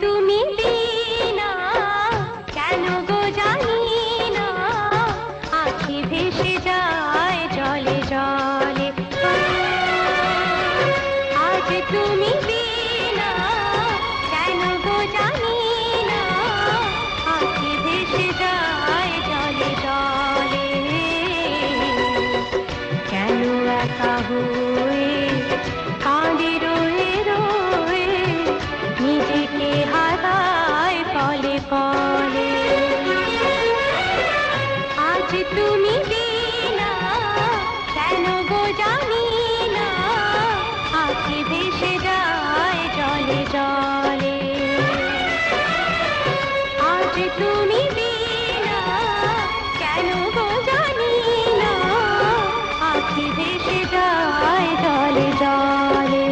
তুমি বিনা কেন গো জানি না, আখি ভেসে যায় জলে জলে। আজ তুমি বিনা কেন গো জানি না, আখি ভেসে যায় জলে জলে। কেন একা হয়ে কাঁদে রয়ে রয়ে, নিজেকে হারায় পলে পলে। আজ তুমি বিনা কেন গো জানি না, আখি ভেসে যায় জলে জলে। আজ তুমি বিনা কেন গো জানি না, আখি ভেসে যায় জলে জলে।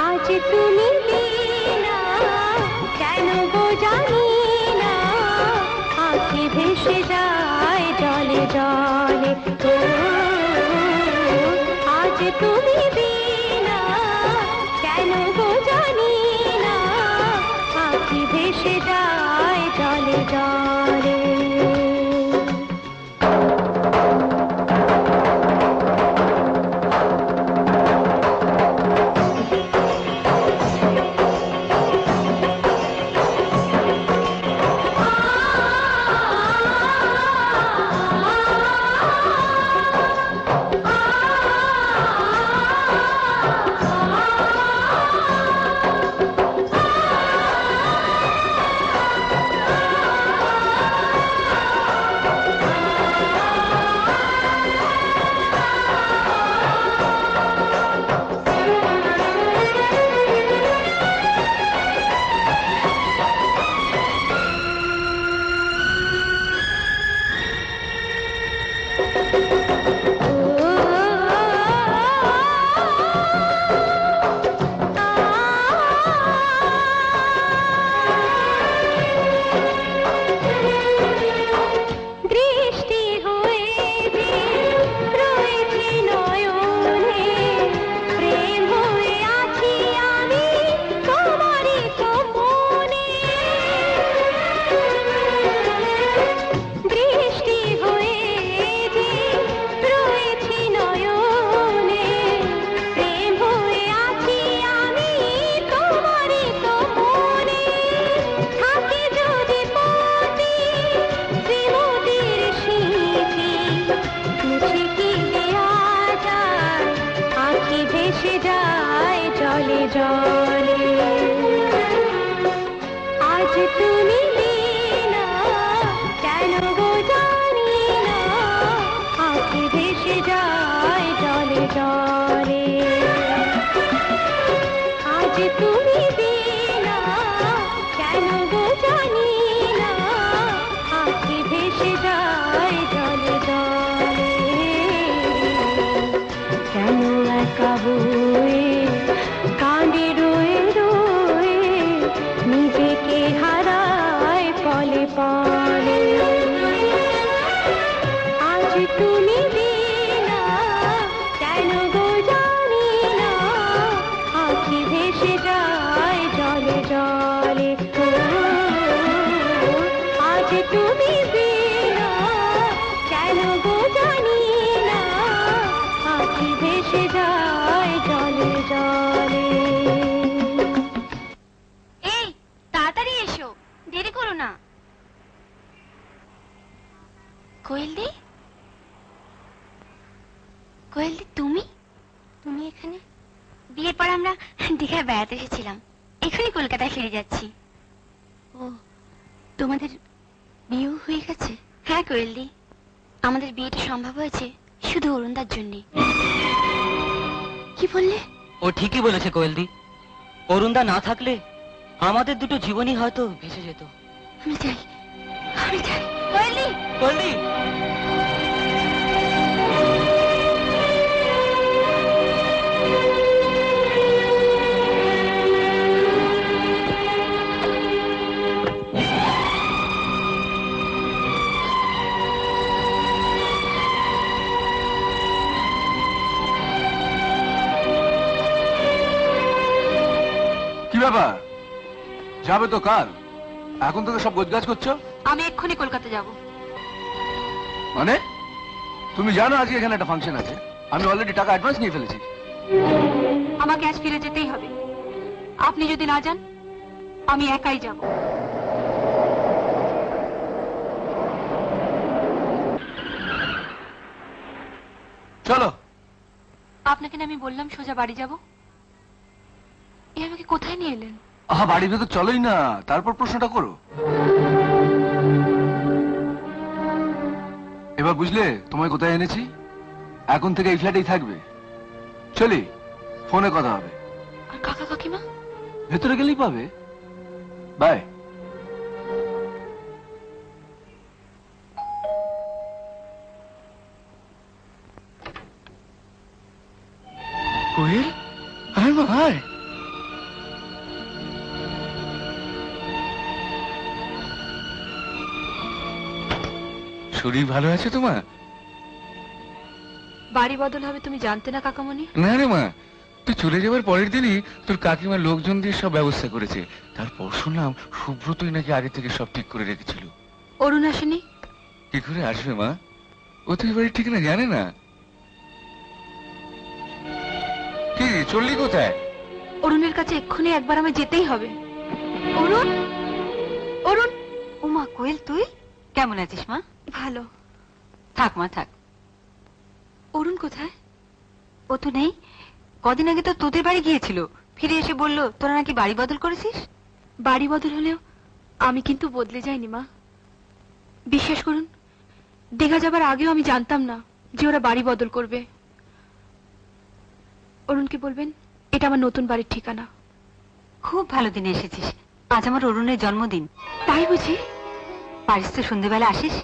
আজ তুমি বিনা কেন গো জানি না, আখি ভেসে যায় জলে জলে। আজ তুমি বিনা কেন গো জানি না, আখি ভেসে যায় জলে জলে। আজ তুমি বিনা কেন গো জানি না, আখি ভেসে যায় জলে জলে। আজ তুমি বিনা কেন গো জানি না, আখি ভেসে যায় জলে জলে। কেন একা হয়ে কাঁদে রয়ে রয়ে, নিজেকে হারায় পলে পলে। আজ কোয়েলদি, কোয়েলদি তুমি তুমি এখানে? বিয়ের পর আমরা দীঘায় বেড়াতে এসেছিলাম, এখানে কলকাতায় ফিরে যাচ্ছি। ও, তোমাদের বিয়েও হয়ে গেছে? হ্যাঁ কোয়েলদি, আমাদের বিয়েটা সম্ভব হয়েছে শুধু অরুণদার জন্যে। কি বললে? ও ঠিকই বলেছে কোয়েলদি, অরুণদা না থাকলে আমাদের দুটো জীবনই হয়তো ভেসে যেত। আমি চাই, আমি চাই। কোয়েলদি, কোয়েলদি, কি ব্যাপার, যাবে তো কাল? এখন থেকে সব গোছগাছ করছো? আমি এক্ষুনি কলকাতা যাব। মানে তুমি জানো আজকে এখানে একটা ফাংশন আছে? আমি অলরেডি টাকা অ্যাডভান্স নিয়ে ফেলেছি। আমাকে আজ ফিরে যেতেই হবে। আপনি যদি না যান আমি একাই যাব। চলো। আপনাকে না আমি বললাম সোজা বাড়ি যাব? এ আমাকে কোথায় নিয়ে এলেন? আহা, বাড়ি ভেতর চলোই না, তারপর প্রশ্নটা করো। এবার বুঝলে তোমায় কোথায় এনেছি? এখন থেকে এই ফ্ল্যাটেই থাকবে। চলি, ফোনে কথা হবে। আর কাকা কাকিমা? ভেতরে গেলেই পাবে। বাই। কোয়েল, আয় মা আয়। শরীর ভালো আছে তোমার? বাড়ি বদল হবে তুমি জানতে না কাকামণি? না রে মা, তুই চলে যাবার পরের দিনই তোর কাকিমা লোকজন দিয়ে সব ব্যবস্থা করেছে। তারপর শুনলাম সুব্রতই নাকি আগে থেকে সব ঠিক করে রেখেছিল। অরুণ আসেনি? কি করে আসবে মা, ও তো এবারে ঠিক না জানে না। কি চললি কোথায়? অরুণের কাছে এক্ষুনি একবার আমি যেতেই হবে। অরুণ, অরুণ। উমা, কোয়েল তুই কেমন আছিস মা? ভালো। থাক মা থাক। অরুণ কোথায়? ও তো নেই, কদিন আগে তো তোদের বাড়ি গিয়েছিল, ফিরে এসে বললো তোরা নাকি বাড়ি বদল করেছিস। বাড়ি বদল হলেও আমি কিন্তু বদলে যাইনি মা। বিশ্বাস করুন, দীঘা যাবার আগেও আমি জানতাম না যে ওরা বাড়ি বদল করবে। অরুণকে বলবেন এটা আমার নতুন বাড়ির ঠিকানা। খুব ভালো দিনে এসেছিস, আজ আমার অরুণের জন্মদিন। তাই বুঝি? পারিস তো সন্ধ্যেবেলা আসিস?